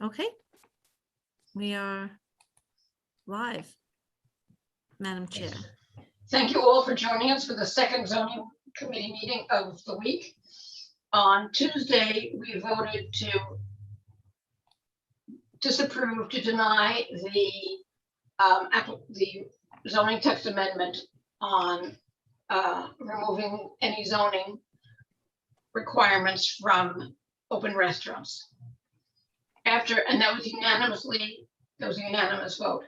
Okay. We are live, Madam Chair. Thank you all for joining us for the second zoning committee meeting of the week. On Tuesday, we voted to disapprove, to deny the zoning text amendment on removing any zoning requirements from open restaurants. And that was a unanimous vote.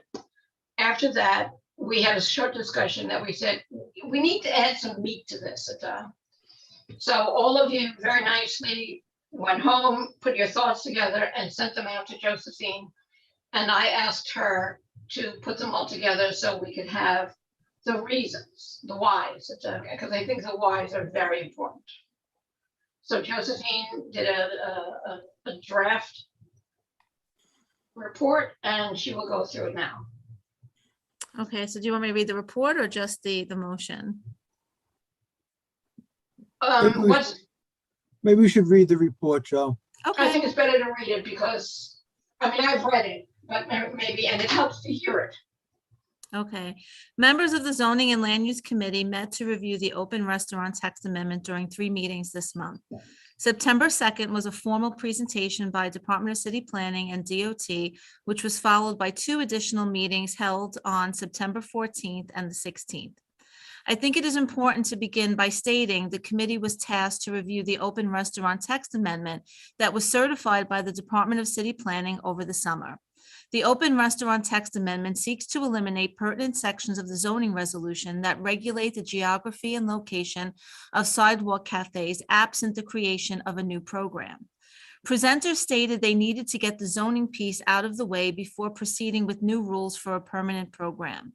After that, we had a short discussion that we said, we need to add some meat to this. So all of you very nicely went home, put your thoughts together and sent them out to Josephine. And I asked her to put them all together so we could have the reasons, the whys, because I think the whys are very important. So Josephine did a draft report and she will go through it now. Okay, so do you want me to read the report or just the motion? Maybe we should read the report, Joe. Okay. I think it's better to read it because, I mean, I've read it, but maybe, and it helps to hear it. Okay. Members of the Zoning and Land Use Committee met to review the open restaurant text amendment during 3 meetings this month. September 2nd was a formal presentation by Department of City Planning and DOT, which was followed by 2 additional meetings held on September 14th and the 16th. I think it is important to begin by stating the committee was tasked to review the open restaurant text amendment that was certified by the Department of City Planning over the summer. The open restaurant text amendment seeks to eliminate pertinent sections of the zoning resolution that regulate the geography and location of sidewalk cafes absent the creation of a new program. Presenters stated they needed to get the zoning piece out of the way before proceeding with new rules for a permanent program.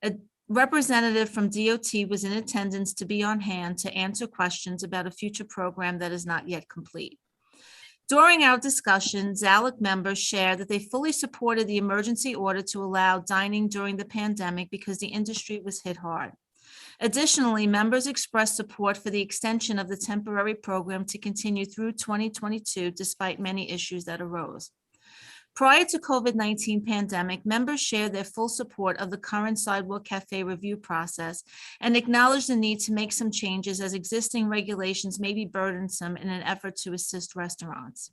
A representative from DOT was in attendance to be on hand to answer questions about a future program that is not yet complete. During our discussion, ZALC members shared that they fully supported the emergency order to allow dining during the pandemic because the industry was hit hard. Additionally, members expressed support for the extension of the temporary program to continue through 2022, despite many issues that arose. Prior to COVID-19 pandemic, members shared their full support of the current sidewalk cafe review process and acknowledged the need to make some changes as existing regulations may be burdensome in an effort to assist restaurants.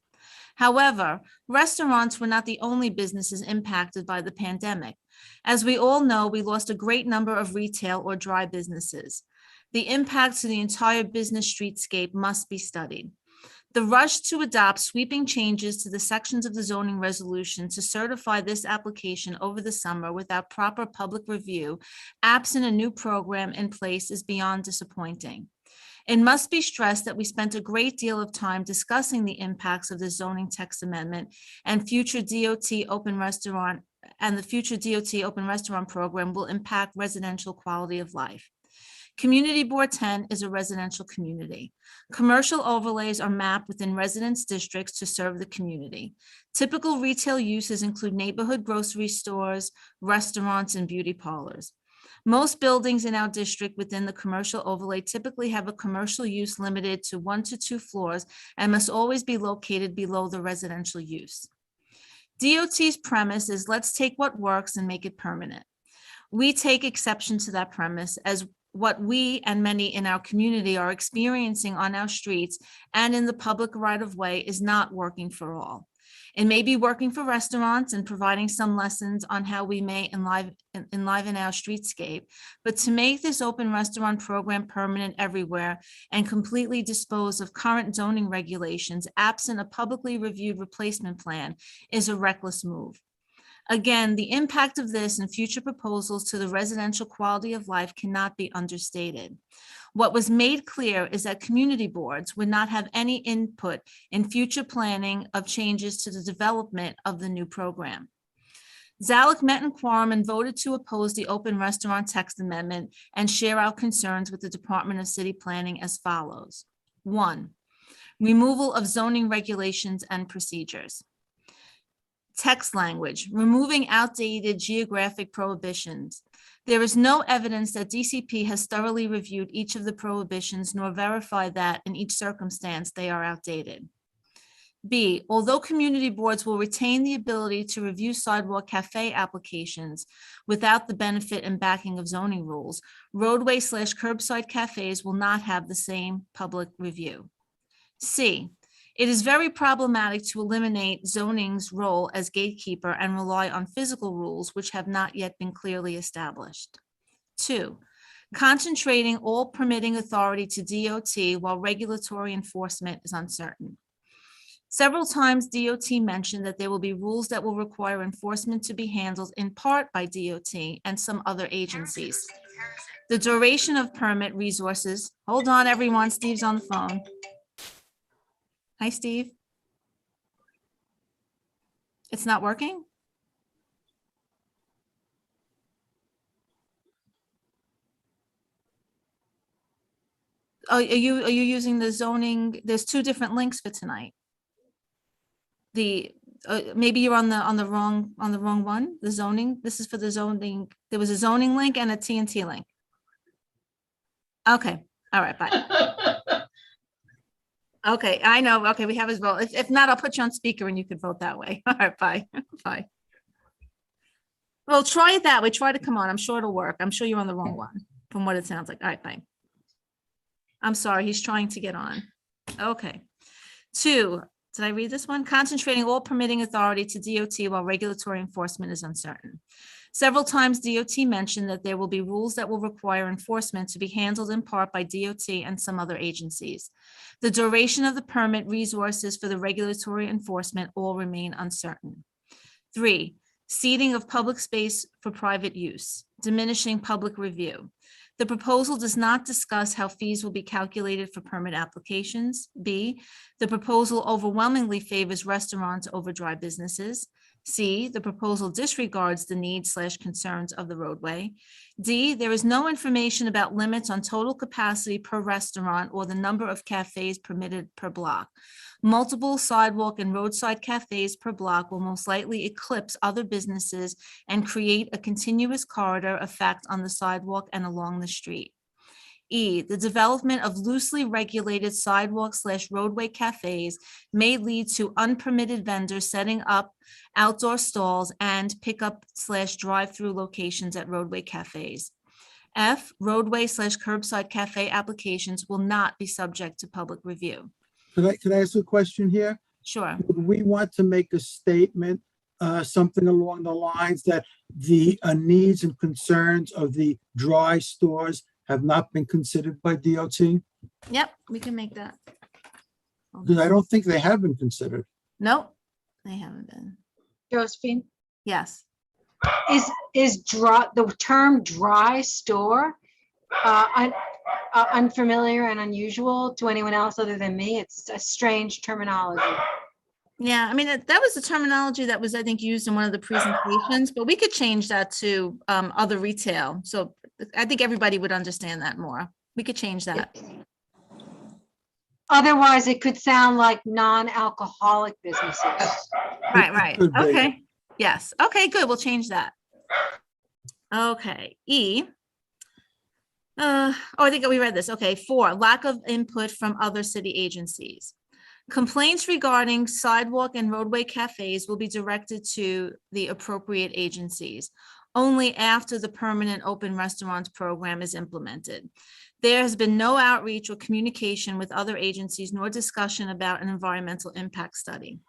However, restaurants were not the only businesses impacted by the pandemic. As we all know, we lost a great number of retail or dry businesses. The impact to the entire business streetscape must be studied. The rush to adopt sweeping changes to the sections of the zoning resolution to certify this application over the summer without proper public review, absent a new program in place, is beyond disappointing. It must be stressed that we spent a great deal of time discussing the impacts of the zoning text amendment and future DOT open restaurant program will impact residential quality of life. Community Board 10 is a residential community. Commercial overlays are mapped within residence districts to serve the community. Typical retail uses include neighborhood grocery stores, restaurants, and beauty parlors. Most buildings in our district within the commercial overlay typically have a commercial use limited to 1 to 2 floors and must always be located below the residential use. DOT's premise is let's take what works and make it permanent. We take exception to that premise as what we and many in our community are experiencing on our streets and in the public right-of-way is not working for all. It may be working for restaurants and providing some lessons on how we may enliven our streetscape, but to make this open restaurant program permanent everywhere and completely dispose of current zoning regulations absent a publicly reviewed replacement plan is a reckless move. Again, the impact of this and future proposals to the residential quality of life cannot be understated. What was made clear is that community boards would not have any input in future planning of changes to the development of the new program. ZALC met in quorum and voted to oppose the open restaurant text amendment and share our concerns with the Department of City Planning as follows. 1, removal of zoning regulations and procedures. Text language, removing outdated geographic prohibitions. There is no evidence that DCP has thoroughly reviewed each of the prohibitions nor verified that in each circumstance they are outdated. B, although community boards will retain the ability to review sidewalk cafe applications without the benefit and backing of zoning rules, roadway/curbside cafes will not have the same public review. C, it is very problematic to eliminate zoning's role as gatekeeper and rely on physical rules which have not yet been clearly established. 2, concentrating all permitting authority to DOT while regulatory enforcement is uncertain. Several times DOT mentioned that there will be rules that will require enforcement to be handled in part by DOT and some other agencies. The duration of permit resources, hold on everyone, Steve's on the phone. Hi, Steve. It's not working? Oh, are you using the zoning? There's two different links for tonight. The, maybe you're on the wrong one, the zoning. This is for the zoning. There was a zoning link and a TNT link. Okay, all right, bye. Okay, I know. Okay, we have his vote. If not, I'll put you on speaker and you could vote that way. All right, bye, bye. Well, try it that way. Try to come on. I'm sure it'll work. I'm sure you're on the wrong one from what it sounds like. All right, bye. I'm sorry, he's trying to get on. Okay. 2, did I read this one? Concentrating all permitting authority to DOT while regulatory enforcement is uncertain. Several times DOT mentioned that there will be rules that will require enforcement to be handled in part by DOT and some other agencies. The duration of the permit resources for the regulatory enforcement all remain uncertain. 3, ceding of public space for private use, diminishing public review. The proposal does not discuss how fees will be calculated for permit applications. B, the proposal overwhelmingly favors restaurants over dry businesses. C, the proposal disregards the needs/concerns of the roadway. D, there is no information about limits on total capacity per restaurant or the number of cafes permitted per block. Multiple sidewalk and roadside cafes per block will most likely eclipse other businesses and create a continuous corridor effect on the sidewalk and along the street. E, the development of loosely regulated sidewalk/roadway cafes may lead to unpermitted vendors setting up outdoor stalls and pickup/drive-through locations at roadway cafes. F, roadway/curbside cafe applications will not be subject to public review. Could I ask a question here? Sure. Would we want to make a statement, something along the lines that the needs and concerns of the dry stores have not been considered by DOT? Yep, we can make that. Because I don't think they have been considered. Nope, they haven't been. Josephine, Yes. is the term dry store unfamiliar and unusual to anyone else other than me? It's a strange terminology. Yeah, I mean, that was the terminology that was, I think, used in one of the presentations, but we could change that to other retail. So I think everybody would understand that more. We could change that. Otherwise, it could sound like non-alcoholic businesses. Right. Could be. Okay. Yes. Okay, good. We'll change that. Okay. E. I think we read this. Okay. 4, lack of input from other city agencies. Complaints regarding sidewalk and roadway cafes will be directed to the appropriate agencies only after the permanent open restaurants program is implemented. There has been no outreach or communication with other agencies nor discussion about an environmental impact study.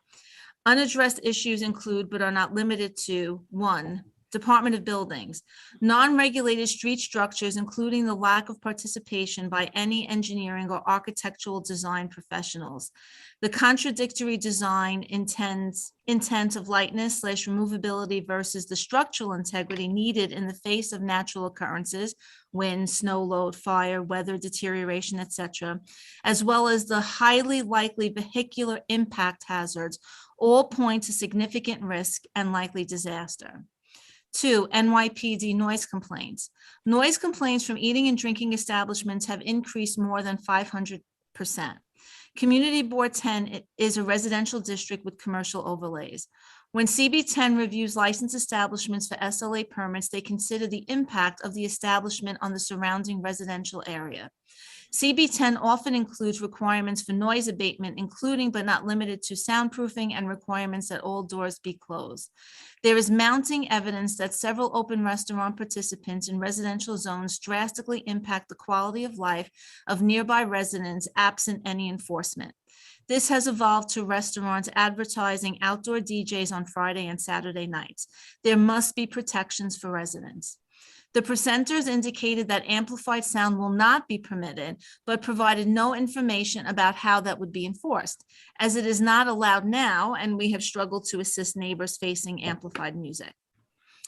Unaddressed issues include, but are not limited to: 1, Department of Buildings, non-regulated street structures, including the lack of participation by any engineering or architectural design professionals. The contradictory design intent of lightness/removability versus the structural integrity needed in the face of natural occurrences, wind, snow load, fire, weather deterioration, etc., as well as the highly likely vehicular impact hazards, all point to significant risk and likely disaster. 2, NYPD noise complaints. Noise complaints from eating and drinking establishments have increased more than 500%. Community Board 10 is a residential district with commercial overlays. When CB10 reviews licensed establishments for SLA permits, they consider the impact of the establishment on the surrounding residential area. CB10 often includes requirements for noise abatement, including but not limited to soundproofing and requirements that all doors be closed. There is mounting evidence that several open restaurant participants in residential zones drastically impact the quality of life of nearby residents absent any enforcement. This has evolved to restaurants advertising outdoor DJs on Friday and Saturday nights. There must be protections for residents. The presenters indicated that amplified sound will not be permitted, but provided no information about how that would be enforced, as it is not allowed now, and we have struggled to assist neighbors facing amplified music.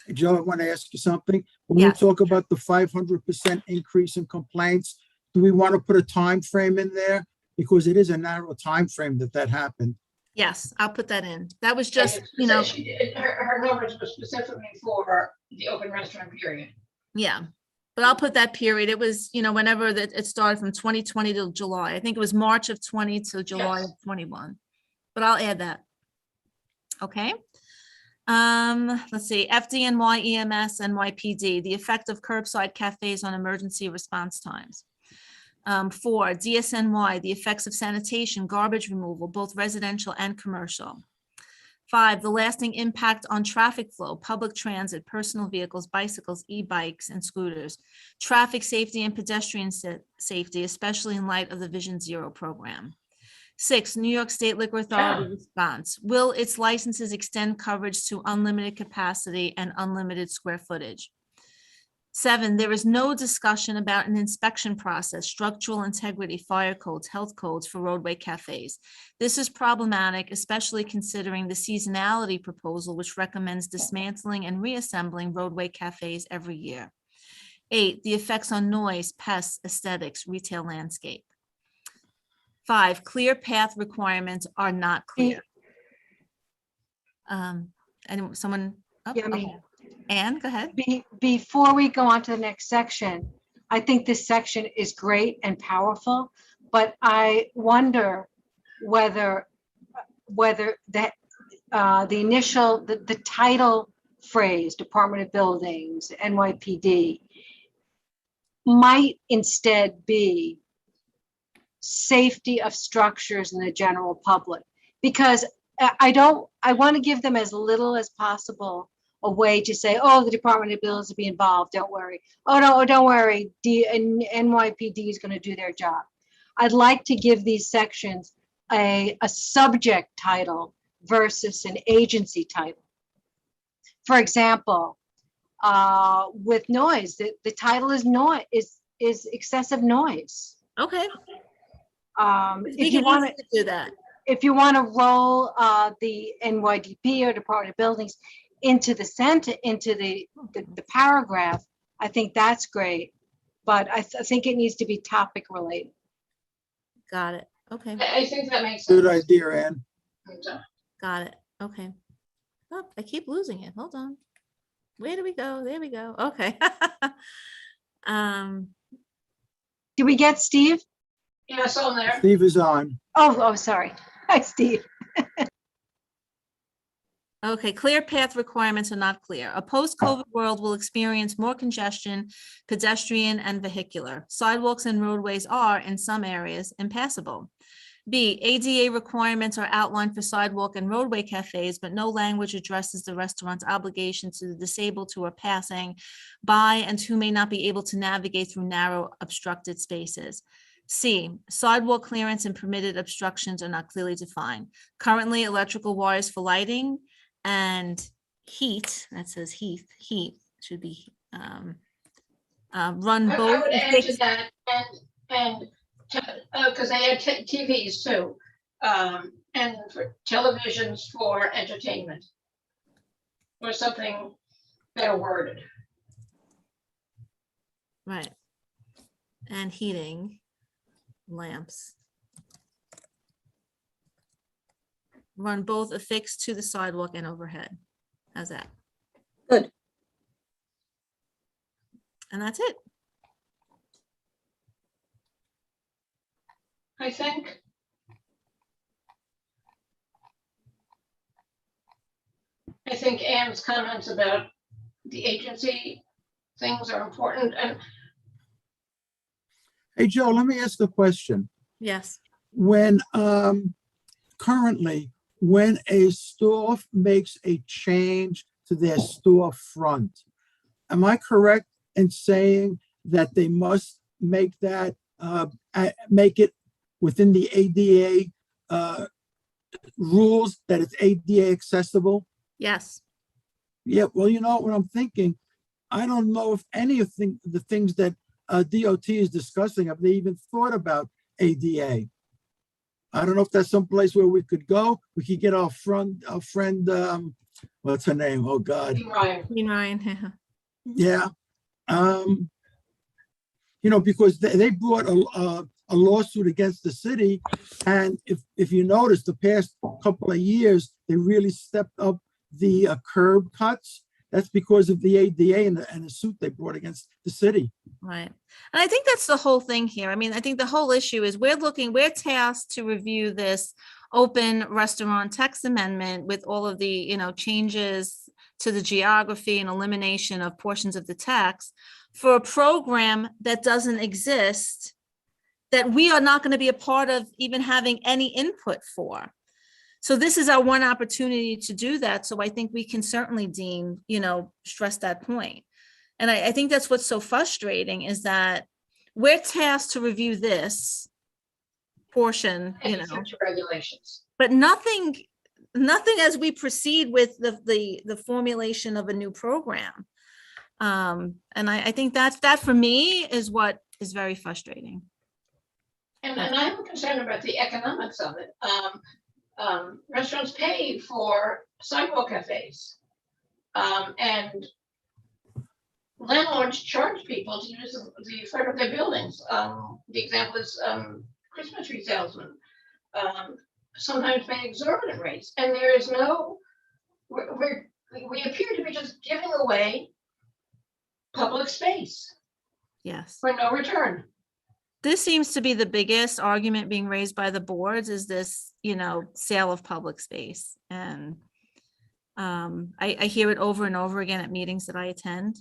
Hey, Joe, I want to ask you something. When we Yes. talk about the 500% increase in complaints, do we want to put a time frame in there? Because it is a narrow time frame that happened. Yes, I'll put that in. That was And just, it's you know, she did- her numbers were specifically for the open restaurant period. yeah. But I'll put that period. It was, you know, whenever that it started from 2020 to July. I think it was March of 20 to July of 21. But I'll add that. Okay. Let's see, FDNY, EMS, NYPD, the effect of curbside cafes on emergency response times. 4, DSNY, the effects of sanitation, garbage removal, both residential and commercial. 5, the lasting impact on traffic flow, public transit, personal vehicles, bicycles, e-bikes, and scooters, traffic safety and pedestrian safety, especially in light of the Vision Zero program. 6, New York State Liquor Authority response. Will its licenses extend coverage to unlimited capacity and unlimited square footage? 7, there is no discussion about an inspection process, structural integrity, fire codes, health codes for roadway cafes. This is problematic, especially considering the seasonality proposal, which recommends dismantling and reassembling roadway cafes every year. 8, the effects on noise, pests, aesthetics, retail landscape. 5, clear path requirements are not clear. And someone, oh, Yeah, me. okay. Anne, go ahead. Before we go on to the next section, I think this section is great and powerful, but I wonder whether that the initial, the title phrase, Department of Buildings, NYPD, might instead be safety of structures in the general public, because I want to give them as little as possible a way to say, oh, the Department of Buildings will be involved, don't worry. Oh, no, don't worry, NYPD is going to do their job. I'd like to give these sections a subject title versus an agency title. For example, with noise, the title is noise, is excessive noise. Okay. If you want to do that. If you want to roll the NYDP or Department of Buildings into the the paragraph, I think that's great. But I think it needs to be topic related. Got it. Okay. I think that makes sense. Good idea, Ann. Got it. Okay. Oh, I keep losing it. Hold on. Where do we go? There we go. Okay. Did we get Steve? Yeah, it's on there. Steve is on. Oh, sorry. Hi, Steve. Okay, clear path requirements are not clear. A post-COVID world will experience more congestion, pedestrian and vehicular. Sidewalks and roadways are, in some areas, impassable. B, ADA requirements are outlined for sidewalk and roadway cafes, but no language addresses the restaurant's obligation to the disabled who are passing by and who may not be able to navigate through narrow obstructed spaces. C, sidewalk clearance and permitted obstructions are not clearly defined. Currently, electrical wires for lighting and heat, that says heat should be run I both. would add to that, and because they had TVs too, and for televisions for entertainment, or something better worded. Right. And heating lamps. Run both affixed to the sidewalk and overhead. How's that? Good. And that's it. I think Anne's comments about the agency things are important, and Hey, Joe, let me ask a question. Yes. When, currently, when a store makes a change to their storefront, am I correct in saying that they must make that, make it within the ADA, rules, that it's ADA accessible? Yes. Yeah, well, you know what I'm thinking? I don't know if any of the things that DOT is discussing, have they even thought about ADA? I don't know if that's someplace where we could go. We could get our friend, what's her name? Oh, God. Ryan, You know, Ryan. Yeah. You know, because they brought a lawsuit against the city. And if you notice, the past couple of years, they really stepped up the curb cuts. That's because of the ADA and the suit they brought against the city. Right. And I think that's the whole thing here. I mean, I think the whole issue is we're tasked to review this open restaurant text amendment with all of the, you know, changes to the geography and elimination of portions of the text for a program that doesn't exist, that we are not going to be a part of even having any input for. So this is our one opportunity to do that. So I think we can certainly stress that point. And I think that's what's so frustrating is that we're tasked to review this portion, and future regulations. but nothing as we proceed with the formulation of a new program. And I think that for me is what is very frustrating. And I have a concern about the economics of it. Restaurants pay for sidewalk cafes. And landlords charge people to use the front of their buildings. The example is Christmas tree salesmen, sometimes pay exorbitant rates. And there is we appear to be just giving away public space Yes. for no return. This seems to be the biggest argument being raised by the boards is this, sale of public space. And I hear it over and over again at meetings that I attend.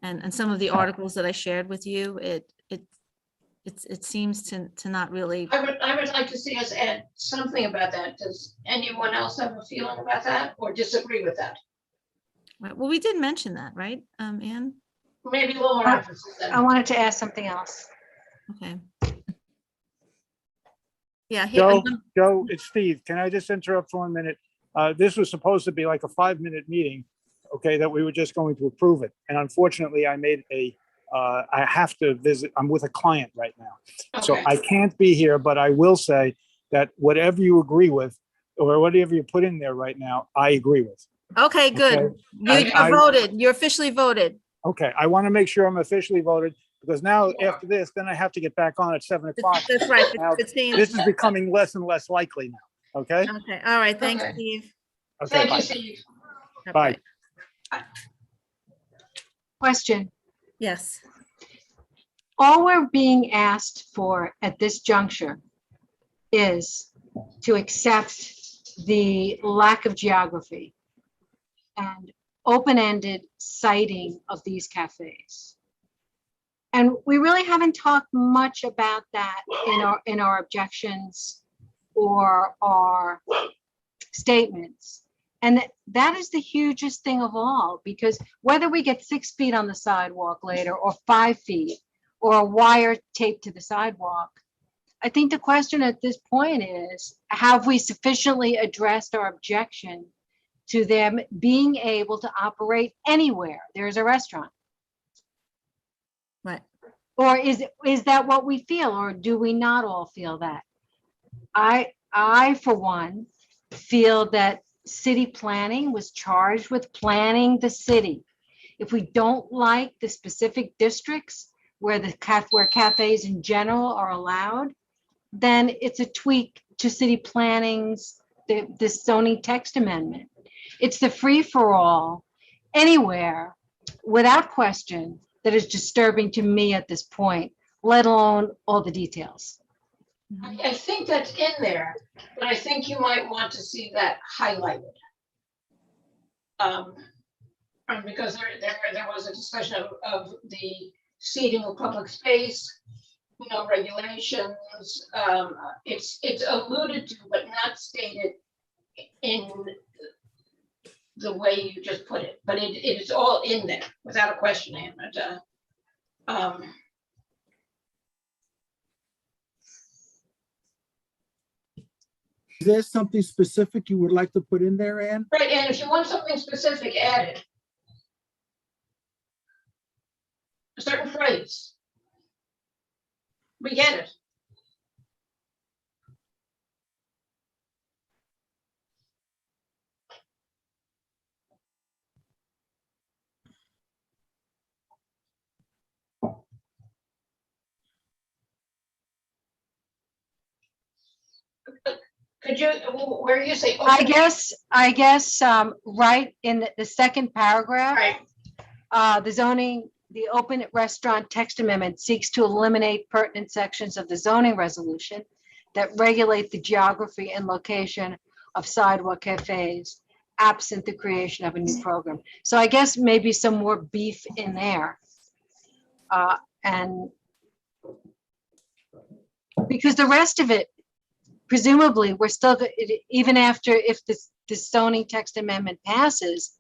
And some of the articles that I shared with you, it seems to not really. I would like to see us add something about that. Does anyone else have a feeling about that or disagree with that? Right. Well, we did mention that, right, Anne? Maybe a little more emphasis then. I wanted to ask something else. Okay. Yeah. Joe, it's Steve. Can I just interrupt for 1 minute? This was supposed to be like a 5-minute meeting, okay, that we were just going to approve it. And unfortunately, I have to visit. I'm with a client right now. So Okay. I can't be here, but I will say that whatever you agree with or whatever you put in there right now, I agree with. Okay, good. Okay. You're voted. You're officially voted. Okay, I want to make sure I'm officially voted because now after this, then I have to get back on at 7 o'clock. That's right. Now, 15. this is becoming less and less likely now. Okay. Okay. All right. Thanks, Okay. Steve. Okay. Thank Bye. you, Steve. Bye. Question. Yes. All we're being asked for at this juncture is to accept the lack of geography and open-ended citing of these cafes. And we really haven't talked much about that in our objections or our statements. And that is the hugest thing of all, because whether we get 6 feet on the sidewalk later or 5 feet or a wire taped to the sidewalk, I think the question at this point is, have we sufficiently addressed our objection to them being able to operate anywhere there's a restaurant? Right. Or is that what we feel, or do we not all feel that? I for one feel that city planning was charged with planning the city. If we don't like the specific districts where where cafes in general are allowed, then it's a tweak to city planning's this zoning text amendment. It's the free for all anywhere without question that is disturbing to me at this point, let alone all the details. I think that's in there, but I think you might want to see that highlighted. Because there was a discussion of the seating of public space regulations. It's alluded to, but not stated in the way you just put it, but it is all in there without a question, Ann. Is there something specific you would like to put in there, Ann? Right, and if you want something specific added, a certain phrase, we get it. Could you, where you say? I guess, right in the second paragraph, Right, the open restaurant text amendment seeks to eliminate pertinent sections of the zoning resolution that regulate the geography and location of sidewalk cafes, absent the creation of a new program. So I guess maybe some more beef in there. And because the rest of it, presumably, we're still, even after, if this zoning text amendment passes,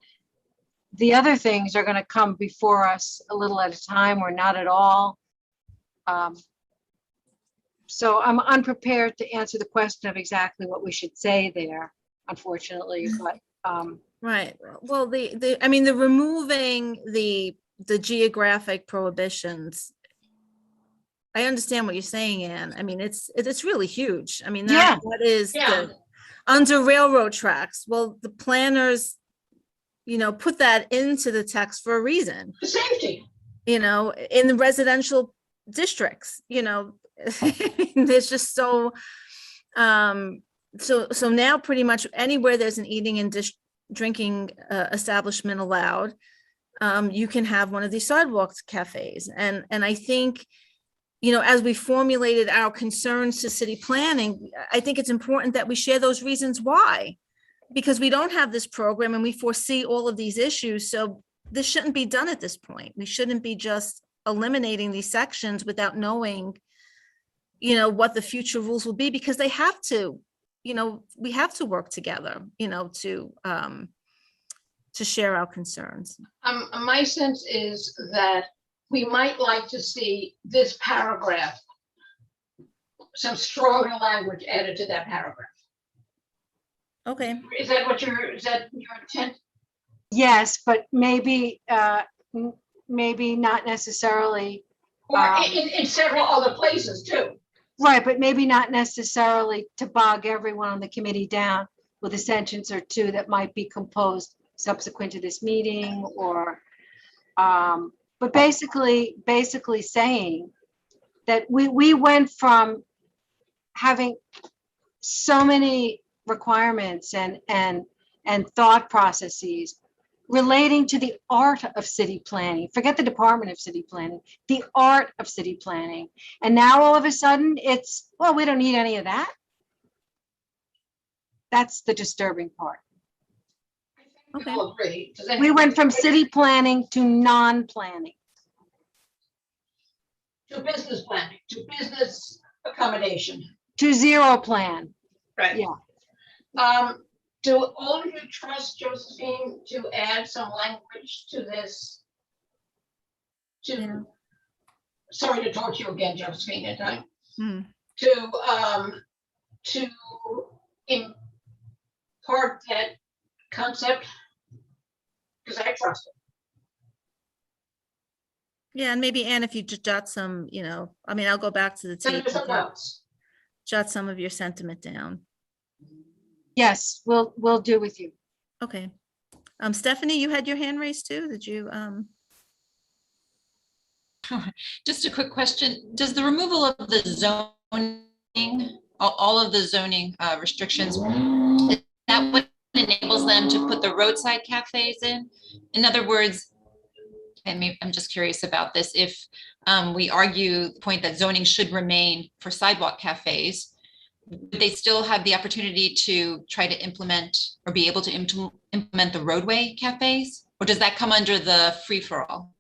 the other things are going to come before us a little at a time or not at all. So I'm unprepared to answer the question of exactly what we should say there, unfortunately, but. Right. Well, I mean, the removing the geographic prohibitions. I understand what you're saying, Anne. I mean, it's really huge. I mean, Yeah. that is Yeah. under railroad tracks. Well, the planners, put that into the text for a reason, safety. in the residential districts, there's just so now pretty much anywhere there's an eating and drinking establishment allowed, you can have one of these sidewalk cafes. And I think, as we formulated our concerns to city planning, I think it's important that we share those reasons why, because we don't have this program and we foresee all of these issues. So this shouldn't be done at this point. We shouldn't be just eliminating these sections without knowing, what the future rules will be, because they have to, we have to work together, to share our concerns. My sense is that we might like to see this paragraph, some stronger language added to that paragraph. Okay. Is that your intent? Yes, but maybe not necessarily. Or in several other places too. Right, but maybe not necessarily to bog everyone on the committee down with a sentence or two that might be composed subsequent to this meeting, or, but basically saying that we went from having so many requirements and thought processes relating to the art of city planning. Forget the Department of City Planning, the art of city planning. And now all of a sudden it's, well, we don't need any of that. That's the disturbing part. Okay. I'll agree. We went from city planning to non-planning. To business planning, to business accommodation. To zero plan. Right. Yeah. Do all of you trust Josephine to add some language to this? Yeah. Sorry to talk to you again, Josephine, at time. To impart that concept, because I trust it. Yeah, and maybe, Anne, if you just jot some, I'll go back to the tape, Send me some notes. jot some of your sentiment down. Yes, we'll do with you. Okay. Stephanie, you had your hand raised too? Did you? Just a quick question. Does the removal of the zoning, all of the zoning restrictions, is that what enables them to put the roadside cafes in? In other words, and I'm just curious about this, if we argue the point that zoning should remain for sidewalk cafes, would they still have the opportunity to try to implement or be able to implement the roadway cafes? Or does that come under the free-for-all?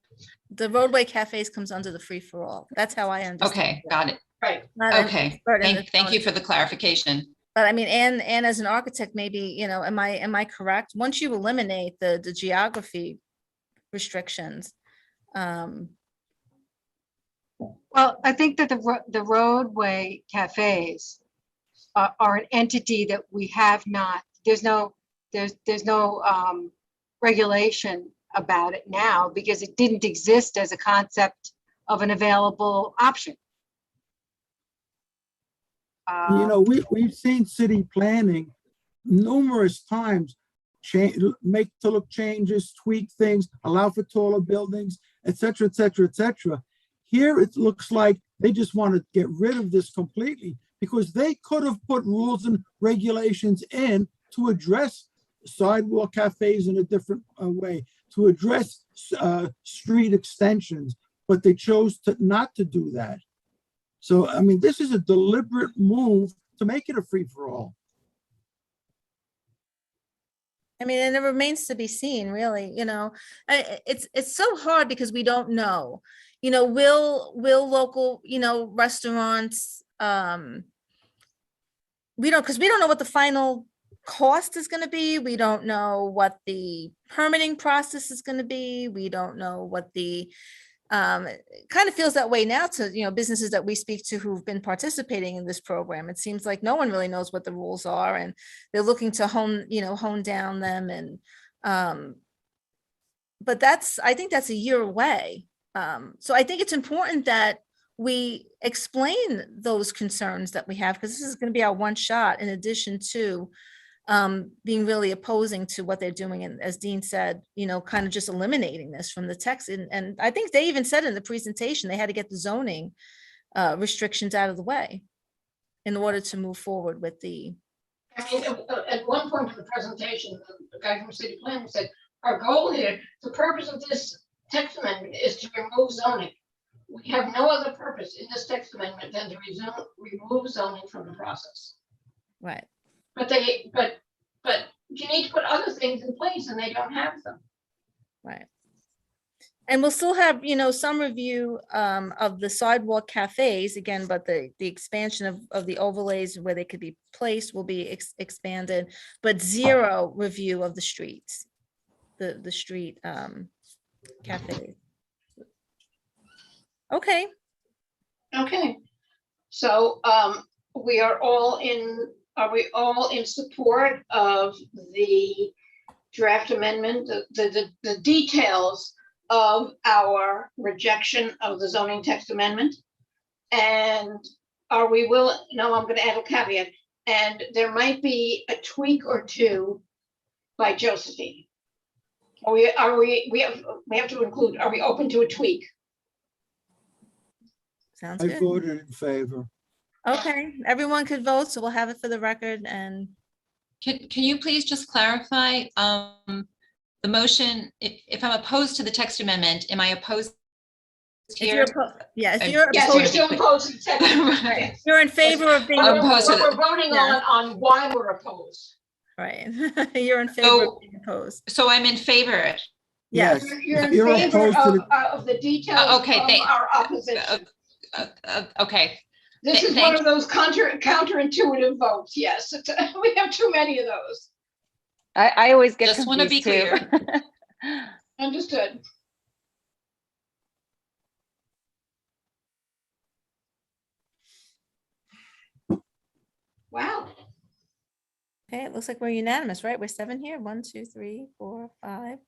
The roadway cafes comes under the free-for-all. That's how I understand. Okay, got it. Right. Not an Okay, expert in the thank you zoning. for the clarification. But I mean, and as an architect, maybe, you know, am I correct? Once you eliminate the geography restrictions, Well, I think that the roadway cafes are an entity that we have not, there's no regulation about it now because it didn't exist as a concept of an available option. You know, we've seen city planning numerous times make to look changes, tweak things, allow for taller buildings, et cetera, et cetera, et cetera. Here, it looks like they just want to get rid of this completely because they could have put rules and regulations in to address sidewalk cafes in a different way, to address street extensions, but they chose not to do that. So, I mean, this is a deliberate move to make it a free-for-all. I mean, and it remains to be seen, really, you know, it's so hard because we don't know, you know, will local, you know, restaurants, we don't, because we don't know what the final cost is going to be. We don't know what the permitting process is going to be. We don't know what the, it kind of feels that way now to, you know, businesses that we speak to who've been participating in this program. It seems like no one really knows what the rules are and they're looking to hone down them. And, but I think that's a year away. So I think it's important that we explain those concerns that we have, because this is going to be our one shot in addition to being really opposing to what they're doing. And as Dean said, you know, kind of just eliminating this from the text. And I think they even said in the presentation, they had to get the zoning restrictions out of the way in order to move forward with the. I mean, at one point in the presentation, the guy from city planning said, our goal here, the purpose of this text amendment is to remove zoning. We have no other purpose in this text amendment than to remove zoning from the process. Right. But you need to put other things in place and they don't have them. Right. And we'll still have, you know, some review of the sidewalk cafes again, but the expansion of the overlays where they could be placed will be expanded, but zero review of the streets, the street cafes. Okay. Okay. So we are all in. Are we all in support of the draft amendment, the details of our rejection of the zoning text amendment? And are we willing, no, I'm going to add a caveat, and there might be a tweak or two by Josephine. We have to include, are we open to a tweak? Sounds I good. voted in favor. Okay, everyone could vote, so we'll have it for the record. And Can you please just clarify the motion? If I'm opposed to the text amendment, am I opposed if here? you're, if you're, Yes, Just you're wanna be still clear. opposed to the text amendment. Right. Yes. you're in favor of being I'm opposed to We're voting Yeah. on why we're opposed. right. You're in favor So- of being opposed. So I'm in favor. Yes. You're in You're favor opposed to of the details Okay, of our opposition. Okay, This is thank one of those counterintuitive votes. Yes, we have too many of those. I always get just want to be confused too. clear. Understood. Wow. Okay, it looks like we're unanimous, right? We're 7 here. 1, 2, 3, 4, 5,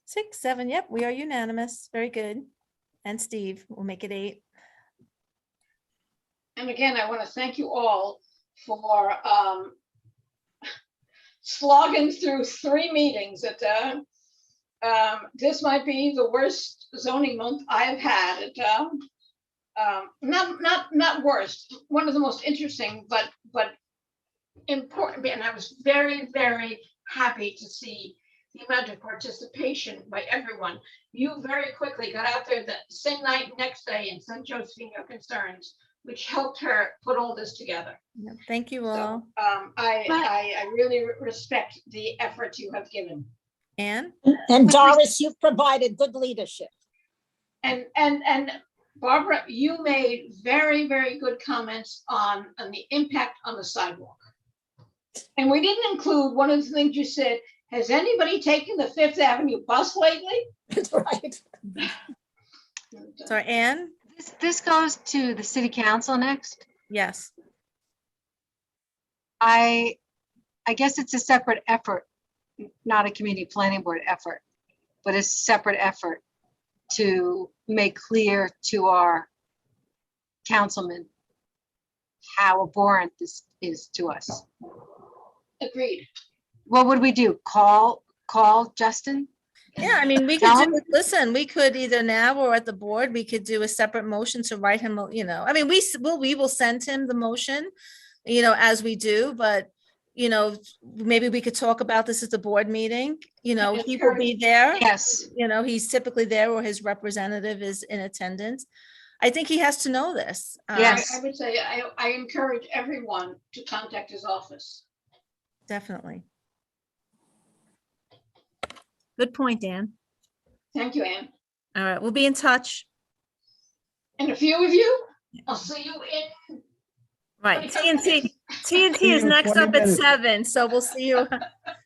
6, 7. Yep, we are unanimous. Very good. And Steve, we'll make it 8. And again, I want to thank you all for slogging through 3 meetings. This might be the worst zoning month I've had. Not worst. One of the most interesting, but important. And I was very, very happy to see the amount of participation by everyone. You very quickly got out there the same night, next day, and sent Josephine your concerns, which helped her put all this together. Yep, thank you all. So I really respect the effort you have given. Anne? And Doris, you've provided good leadership. And Barbara, you made very, very good comments on the impact on the sidewalk. And we didn't include one of the things you said, has anybody taken the Fifth Avenue bus lately? That's right. Sorry, Anne? This goes to the city council next. Yes. I guess it's a separate effort, not a community planning board effort, but a separate effort to make clear to our councilmen how abhorrent this is to us. Agreed. What would we do? Call Justin? Yeah, I mean, we could Tell do, him. listen, we could either now or at the board, we could do a separate motion to write him, I mean, we will send him the motion, as we do, but, maybe we could talk about this at the board meeting, he will be there. Yes. He's typically there or his representative is in attendance. I think he has to know this. Yes. I would say, I encourage everyone to contact his office. Definitely. Good point, Dan. Thank you, Ann. All right, we'll be in touch. And a few of you, I'll see you in. Right, 25 TNT See is you in next 20 up at minutes. 7, so we'll see you.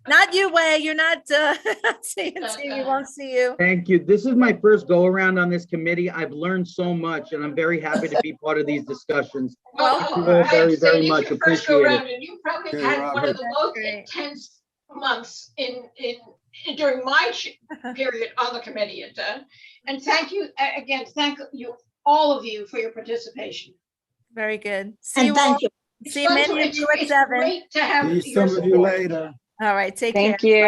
Not you, Wei, you're not TNT, we won't see you. Thank you. This is my first go around on this committee. I've learned so much and I'm very happy to be part of these discussions. Welcome. Very, very Saying much it's your first go appreciate it. round, and you probably Yeah, had one of the That's most great. intense months during my period on the committee. And thank you, again, thank you, all of you for your participation. Very good. See And you all. thank you. See many of you at It's 'seven. great to have See your some of you support. later. All right, take care. Thank you.